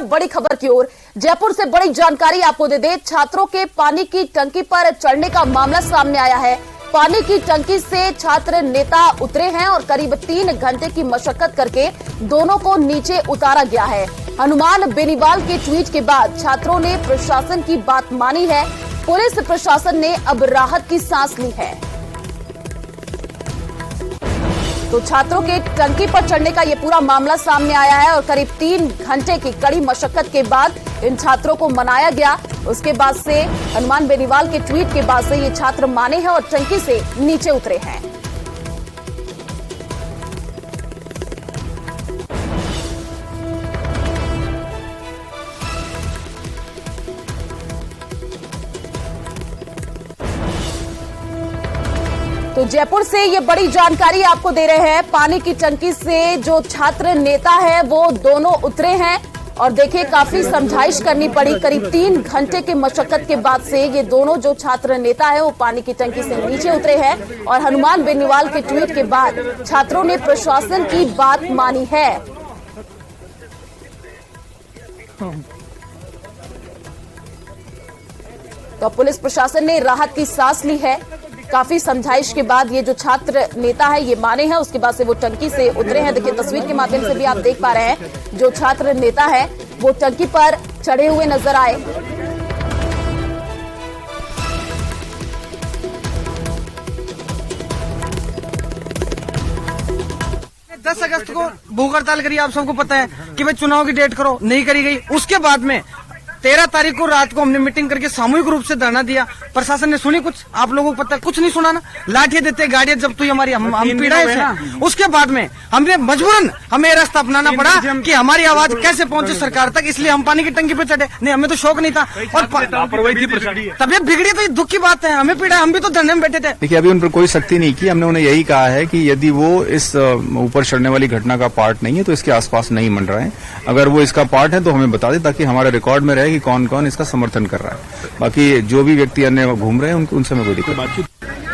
बड़ी खबर की ओर। जयपुर से बड़ी जानकारी आपको दे दें, छात्रों के पानी की टंकी पर चढ़ने का मामला सामने आया है। पानी की टंकी से छात्र नेता उतरे हैं और करीब 3 घंटे की मशक्कत करके दोनों को नीचे उतारा गया है। हनुमान बेनीवाल के ट्वीट के बाद छात्रों ने प्रशासन की बात मानी है। पुलिस प्रशासन ने अब राहत की सांस ली है। तो छात्रों के टंकी पर चढ़ने का ये पूरा मामला सामने आया है और करीब 3 घंटे की कड़ी मशक्कत के बाद इन छात्रों को मनाया गया। उसके बाद से हनुमान बेनीवाल के ट्वीट के बाद से ये छात्र माने हैं और टंकी से नीचे उतरे हैं। तो जयपुर से ये बड़ी जानकारी आपको दे रहे हैं। पानी की टंकी से जो छात्र नेता है वो दोनों उतरे हैं और देखिए काफी समझाइश करनी पड़ी। करीब 3 घंटे के मशक्कत के बाद से ये दोनों जो छात्र नेता है वो पानी की टंकी से नीचे उतरे हैं और हनुमान बेनीवाल के ट्वीट के बाद छात्रों ने प्रशासन की बात मानी है। तो पुलिस प्रशासन ने राहत की सांस ली है। काफी समझाइश के बाद ये जो छात्र नेता है ये माने हैं, उसके बाद से वो टंकी से उतरे हैं। देखिए तस्वीर के माध्यम से भी आप देख पा रहे हैं, जो छात्र नेता है वो टंकी पर चढ़े हुए नजर आए। 10 अगस्त को भूख हड़ताल करी, आप सबको पता है कि भाई चुनाव की डेट करो, नहीं करी गई। उसके बाद में 13 तारीख को रात को हमने मीटिंग करके सामूहिक रूप से धरना दिया। प्रशासन ने सुनी कुछ? आप लोगों को पता है कुछ नहीं सुना ना। लाठियां देते, गाड़ियां जब्त हुई हमारी, हम पीड़ाए थे। उसके बाद में हमने मजबूरन हमें रास्ता अपनाना पड़ा कि हमारी आवाज कैसे पहुंचे सरकार तक, इसलिए हम पानी की टंकी पे चढ़े। नहीं, हमें तो शौक नहीं था और तबियत बिगड़ी तो दुख की बात है। हमें पीड़ा, हम भी तो धरने में बैठे थे। देखिए अभी उन पर कोई सख्ती नहीं की। हमने उन्हें यही कहा है कि यदि वो इस ऊपर चढ़ने वाली घटना का पार्ट नहीं है तो इसके आसपास नहीं मंडराएं है। अगर वो इसका पार्ट है तो हमें बता दें ताकि हमारे रिकॉर्ड में रहे कि कौन कौन इसका समर्थन कर रहा है। बाकी जो भी व्यक्ति अन्य घूम रहे हैं उनसे मैं कोई दिक्कत नहीं।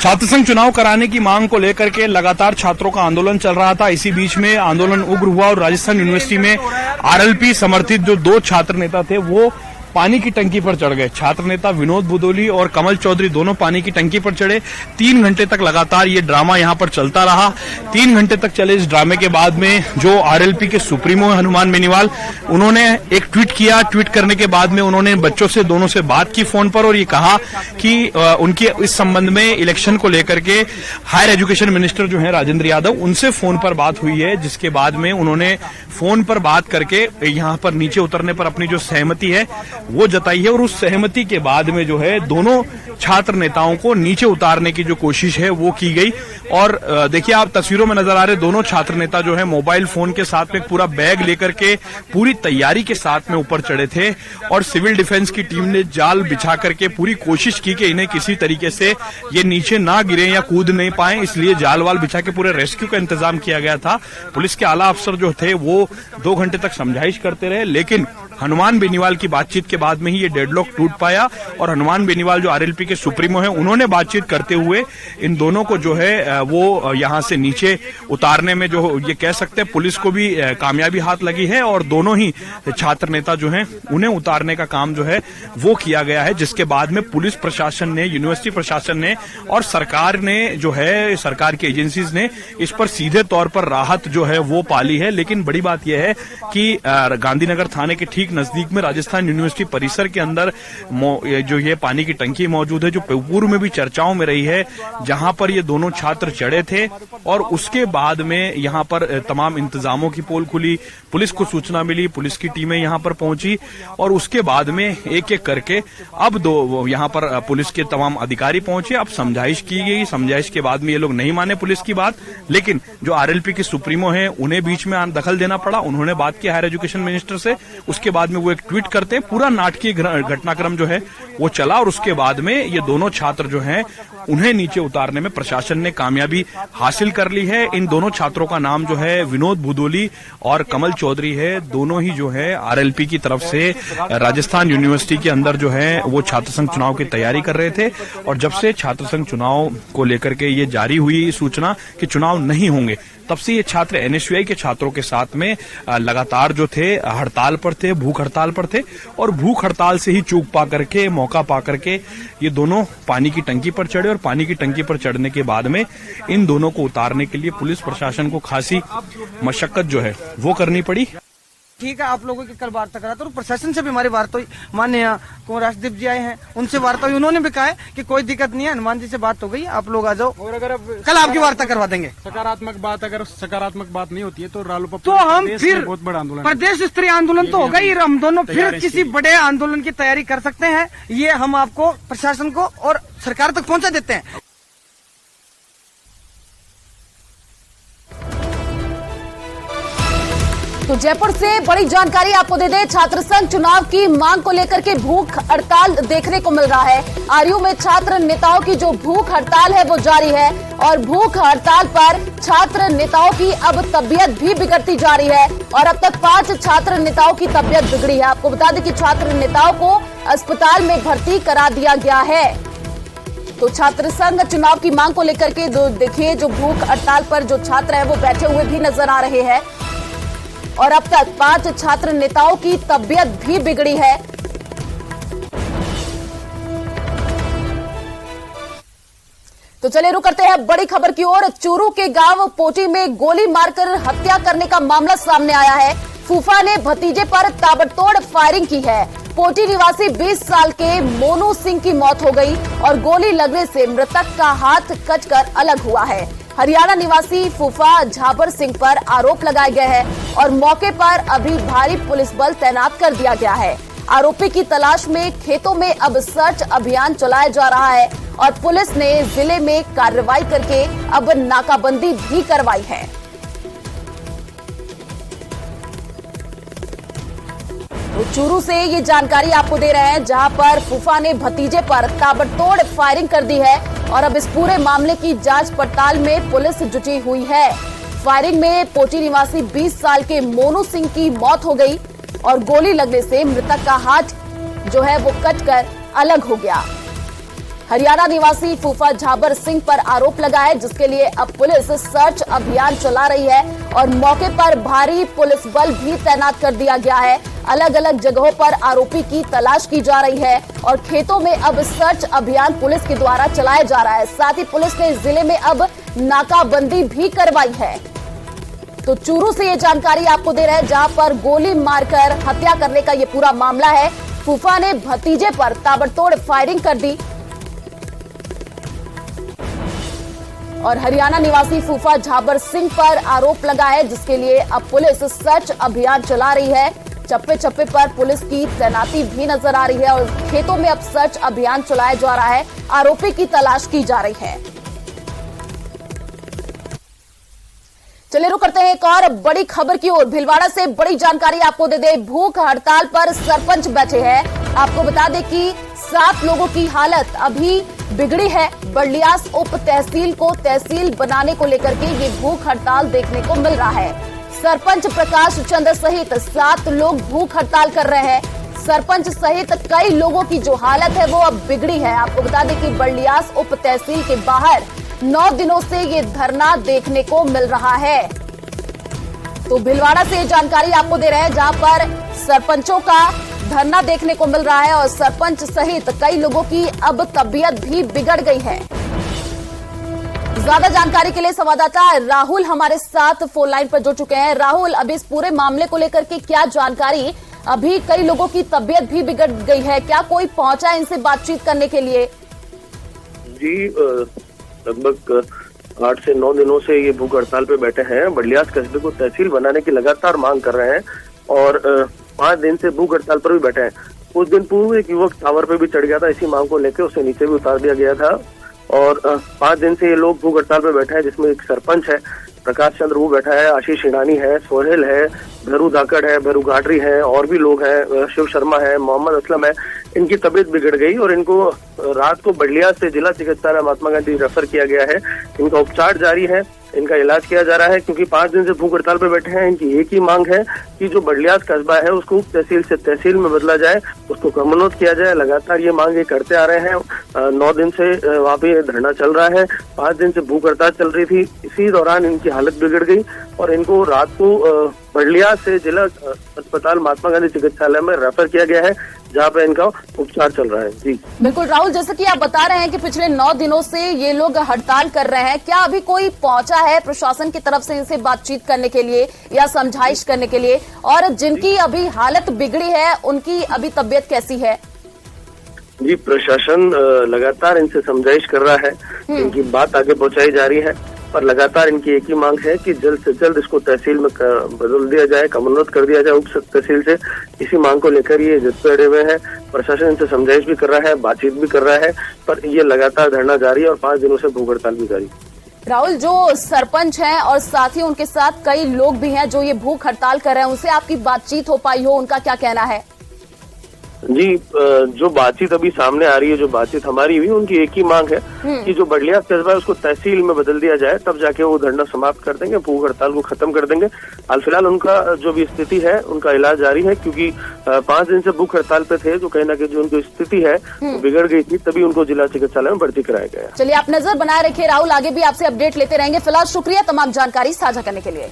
छात्र संघ चुनाव कराने की मांग को लेकर के लगातार छात्रों का आंदोलन चल रहा था। इसी बीच में आंदोलन उग्र हुआ और राजस्थान यूनिवर्सिटी में आरएलपी समर्थित जो 2 छात्र नेता थे वो पानी की टंकी पर चढ़ गए। छात्र नेता विनोद बुदोली और कमल चौधरी दोनों पानी की टंकी पर चढ़े। 3 घंटे तक लगातार ये ड्रामा यहां पर चलता रहा। 3 घंटे तक चले इस ड्रामे के बाद में जो आरएलपी के सुप्रीमो हनुमान बेनीवाल, उन्होंने एक ट्वीट किया। ट्वीट करने के बाद में उन्होंने बच्चों से दोनों से बात की फोन पर और ये कहा कि उनकी इस संबंध में इलेक्शन को लेकर के हायर एजुकेशन मिनिस्टर जो है राजेंद्र यादव, उनसे फोन पर बात हुई है। जिसके बाद में उन्होंने फोन पर बात करके यहां पर नीचे उतरने पर अपनी जो सहमति है वो जताई है और उस सहमति के बाद में जो है दोनों छात्र नेताओं को नीचे उतारने की जो कोशिश है वो की गई। और देखिए आप तस्वीरों में नजर आ रहे दोनों छात्र नेता जो है मोबाइल फोन के साथ में पूरा बैग लेकर के पूरी तैयारी के साथ में ऊपर चढ़े थे और सिविल डिफेंस की टीम ने जाल बिछा करके पूरी कोशिश की कि इन्हें किसी तरीके से ये नीचे ना गिरे या कूद नहीं पाए, इसलिए जाल वाल बिछा के पूरे रेस्क्यू का इंतजाम किया गया था। पुलिस के आला अफसर जो थे वो 2 घंटे तक समझाइश करते रहे, लेकिन हनुमान बेनीवाल की बातचीत के बाद में ही ये डेडलॉक टूट पाया और हनुमान बेनीवाल जो आरएलपी के सुप्रीमो हैं उन्होंने बातचीत करते हुए इन दोनों को जो है वो यहां से नीचे उतारने में जो ये कह सकते हैं पुलिस को भी कामयाबी हाथ लगी है और दोनों ही छात्र नेता जो हैं उन्हें उतारने का काम जो है वो किया गया है। जिसके बाद में पुलिस प्रशासन ने, यूनिवर्सिटी प्रशासन ने और सरकार ने जो है, सरकार की एजेंसीज ने इस पर सीधे तौर पर राहत जो है वो पाली है। लेकिन बड़ी बात यह है कि गांधीनगर थाने के ठीक नजदीक में राजस्थान यूनिवर्सिटी परिसर के अंदर जो ये पानी की टंकी मौजूद है, जो पूर्व में भी चर्चाओं में रही है, जहां पर ये दोनों छात्र चढ़े थे और उसके बाद में यहां पर तमाम इंतजामों की पोल खुली, पुलिस को सूचना मिली, पुलिस की टीमें यहां पर पहुंची और उसके बाद में एक एक करके अब यहां पर पुलिस के तमाम अधिकारी पहुंचे। अब समझाइश की गई, समझाइश के बाद में ये लोग नहीं माने पुलिस की बात, लेकिन जो आरएलपी के सुप्रीमो हैं उन्हें बीच में दखल देना पड़ा। उन्होंने बात की हायर एजुकेशन मिनिस्टर से, उसके बाद में वो एक ट्वीट करते हैं। पूरा नाटकीय घटनाक्रम जो है वो चला और उसके बाद में ये दोनों छात्र जो हैं उन्हें नीचे उतारने में प्रशासन ने कामयाबी हासिल कर ली है। इन दोनों छात्रों का नाम जो है विनोद भूदोली और कमल चौधरी है। दोनों ही जो है आरएलपी की तरफ से राजस्थान यूनिवर्सिटी के अंदर जो है वो छात्र संघ चुनाव की तैयारी कर रहे थे, और जब से छात्र संघ चुनाव को लेकर के ये जारी हुई सूचना कि चुनाव नहीं होंगे, तब से ये छात्र एनएसयूआई के छात्रों के साथ में लगातार जो थे हड़ताल पर थे, भूख हड़ताल पर थे, और भूख हड़ताल से ही चूक पा करके, मौका पा करके ये दोनों पानी की टंकी पर चढ़े, और पानी की टंकी पर चढ़ने के बाद में इन दोनों को उतारने के लिए पुलिस प्रशासन को खासी मशक्कत जो है वो करनी पड़ी। ठीक है, आप लोगों की कल वार्ता करा तो प्रशासन से भी हमारी वार्ता हुई। माननीय कुंवर राजदीप जी आए हैं, उनसे वार्ता हुई, उन्होंने भी कहा है कि कोई दिक्कत नहीं है, हनुमान जी से बात हो गई, आप लोग आ जाओ और अगर कल आपकी वार्ता करवा देंगे। सकारात्मक बात नहीं होती है तो रालोपा तो हम फिर बहुत बड़ा आंदोलन, प्रदेश स्तरीय आंदोलन तो होगा ही, हम दोनों फिर किसी बड़े आंदोलन की तैयारी कर सकते हैं। ये हम आपको, प्रशासन को और सरकार तक पहुंचा देते हैं। तो जयपुर से बड़ी जानकारी आपको दे दें, छात्र संघ चुनाव की मांग को लेकर के भूख हड़ताल देखने को मिल रहा है। आरयू में छात्र नेताओं की जो भूख हड़ताल है वो जारी है, और भूख हड़ताल पर छात्र नेताओं की अब तबीयत भी बिगड़ती जा रही है, और अब तक 5 छात्र नेताओं की तबीयत बिगड़ी है। आपको बता दें कि छात्र नेताओं को अस्पताल में भर्ती करा दिया गया है। तो छात्र संघ चुनाव की मांग को लेकर के देखिए, जो भूख हड़ताल पर जो छात्र है वो बैठे हुए भी नजर आ रहे हैं, और अब तक 5 छात्र नेताओं की तबीयत भी बिगड़ी है। तो चलिए रुक करते हैं बड़ी खबर की ओर। चूरू के गांव पोटी में गोली मारकर हत्या करने का मामला सामने आया है। फूफा ने भतीजे पर ताबड़तोड़ फायरिंग की है। पोटी निवासी 20 साल के मोनू सिंह की मौत हो गई, और गोली लगने से मृतक का हाथ कचकर अलग हुआ है। हरियाणा निवासी फूफा झाबर सिंह पर आरोप लगाए गए हैं, और मौके पर अभी भारी पुलिस बल तैनात कर दिया गया है। आरोपी की तलाश में खेतों में अब सर्च अभियान चलाया जा रहा है, और पुलिस ने जिले में कार्रवाई करके अब नाकाबंदी भी करवाई है। तो चूरू से ये जानकारी आपको दे रहे हैं, जहां पर फूफा ने भतीजे पर ताबड़तोड़ फायरिंग कर दी है, और अब इस पूरे मामले की जांच पड़ताल में पुलिस जुटी हुई है। फायरिंग में पोटी निवासी 20 साल के मोनू सिंह की मौत हो गई, और गोली लगने से मृतक का हाथ जो है वो कटकर अलग हो गया। हरियाणा निवासी फूफा झाबर सिंह पर आरोप लगा है, जिसके लिए अब पुलिस सर्च अभियान चला रही है, और मौके पर भारी पुलिस बल भी तैनात कर दिया गया है। अलग अलग जगहों पर आरोपी की तलाश की जा रही है, और खेतों में अब सर्च अभियान पुलिस के द्वारा चलाया जा रहा है। साथ ही पुलिस ने जिले में अब नाकाबंदी भी करवाई है। तो चूरू से ये जानकारी आपको दे रहे हैं, जहां पर गोली मारकर हत्या करने का ये पूरा मामला है। फूफा ने भतीजे पर ताबड़तोड़ फायरिंग कर दी, और हरियाणा निवासी फूफा झाबर सिंह पर आरोप लगा है, जिसके लिए अब पुलिस सर्च अभियान चला रही है। चप्पे चप्पे पर पुलिस की तैनाती भी नजर आ रही है, और खेतों में अब सर्च अभियान चलाया जा रहा है। आरोपी की तलाश की जा रही है। चलिए रुक करते हैं एक और बड़ी खबर की ओर। भिलवाड़ा से बड़ी जानकारी आपको दे दे, भूख हड़ताल पर सरपंच बैठे हैं। आपको बता दें कि 7 लोगों की हालत अभी बिगड़ी है। बर्लियास उप तहसील को तहसील बनाने को लेकर के ये भूख हड़ताल देखने को मिल रहा है। सरपंच प्रकाश चंद्र सहित 7 लोग भूख हड़ताल कर रहे हैं। सरपंच सहित कई लोगों की जो हालत है वो अब बिगड़ी है। आपको बता दें कि बर्लियास उप तहसील के बाहर 9 दिनों से ये धरना देखने को मिल रहा है। तो भिलवाड़ा से जानकारी आपको दे रहे हैं, जहां पर सरपंचों का धरना देखने को मिल रहा है, और सरपंच सहित कई लोगों की अब तबीयत भी बिगड़ गई है। ज्यादा जानकारी के लिए संवाददाता राहुल हमारे साथ फोन लाइन पर जुड़ चुके हैं। राहुल, अभी इस पूरे मामले को लेकर के क्या जानकारी? अभी कई लोगों की तबीयत भी बिगड़ गई है, क्या कोई पहुंचा इनसे बातचीत करने के लिए? जी, लगभग 8 से 9 दिनों से ये भूख हड़ताल पे बैठे हैं। बर्लियास कस्बे को तहसील बनाने की लगातार मांग कर रहे हैं, और 5 दिन से भूख हड़ताल पर भी बैठे हैं। कुछ दिन पूर्व एक युवक टावर पे भी चढ़ गया था इसी मांग को लेकर, उसे नीचे भी उतार दिया गया था। और 5 दिन से ये लोग भूख हड़ताल पे बैठे हैं, जिसमें एक सरपंच है प्रकाश चंद्र वो बैठा है, आशीष हिंडानी है, सोहेल है, भैरू धाकड़ है, भैरू घाटरी है, और भी लोग हैं, शिव शर्मा है, मोहम्मद असलम है। इनकी तबीयत बिगड़ गई और इनको रात को बड़लिया से जिला चिकित्सालय महात्मा गांधी रेफर किया गया है। इनका उपचार जारी है, इनका इलाज किया जा रहा है, क्योंकि 5 दिन से भूख हड़ताल पर बैठे हैं। इनकी एक ही मांग है कि जो बड़लियास कस्बा है उसको उप तहसील से तहसील में बदला जाए, उसको क्रमोन्नत किया जाए। लगातार ये मांग करते आ रहे हैं। 9 दिन से वहाँ पे धरना चल रहा है, 5 दिन से भूख हड़ताल चल रही थी। इसी दौरान इनकी हालत बिगड़ गई और इनको रात को बड़लिया से जिला अस्पताल महात्मा गांधी चिकित्सालय में रेफर किया गया है, जहाँ पे इनका उपचार चल रहा है। जी बिल्कुल राहुल, जैसे कि आप बता रहे हैं कि पिछले 9 दिनों से ये लोग हड़ताल कर रहे हैं, क्या अभी कोई पहुंचा है प्रशासन की तरफ से इनसे बातचीत करने के लिए या समझाइश करने के लिए? और जिनकी अभी हालत बिगड़ी है उनकी अभी तबीयत कैसी है? जी, प्रशासन लगातार इनसे समझाइश कर रहा है, इनकी बात आगे पहुंचाई जा रही है, पर लगातार इनकी एक ही मांग है कि जल्द से जल्द इसको तहसील में बदल दिया जाए, क्रमोन्नत कर दिया जाए उप तहसील से। इसी मांग को लेकर ये जिद पे अड़े हुए हैं। प्रशासन इनसे समझाइश भी कर रहा है, बातचीत भी कर रहा है, पर ये लगातार धरना जारी है और 5 दिनों से भूख हड़ताल भी जारी। राहुल, जो सरपंच हैं और साथ ही उनके साथ कई लोग भी हैं जो ये भूख हड़ताल कर रहे हैं, उनसे आपकी बातचीत हो पाई हो, उनका क्या कहना है? जी, जो बातचीत अभी सामने आ रही है, जो बातचीत हमारी हुई, उनकी एक ही मांग है कि जो बड़लिया कस्बा है उसको तहसील में बदल दिया जाए, तब जाके वो धरना समाप्त कर देंगे, भूख हड़ताल को खत्म कर देंगे। हाल फिलहाल उनका जो भी स्थिति है, उनका इलाज जारी है, क्योंकि 5 दिन से भूख हड़ताल पे थे, तो कहीं ना कहीं जो उनकी स्थिति है वो बिगड़ गई थी, तभी उनको जिला चिकित्सालय में भर्ती कराया गया। चलिए, आप नजर बनाए रखिए राहुल, आगे भी आपसे अपडेट लेते रहेंगे। फिलहाल शुक्रिया तमाम जानकारी साझा करने के लिए।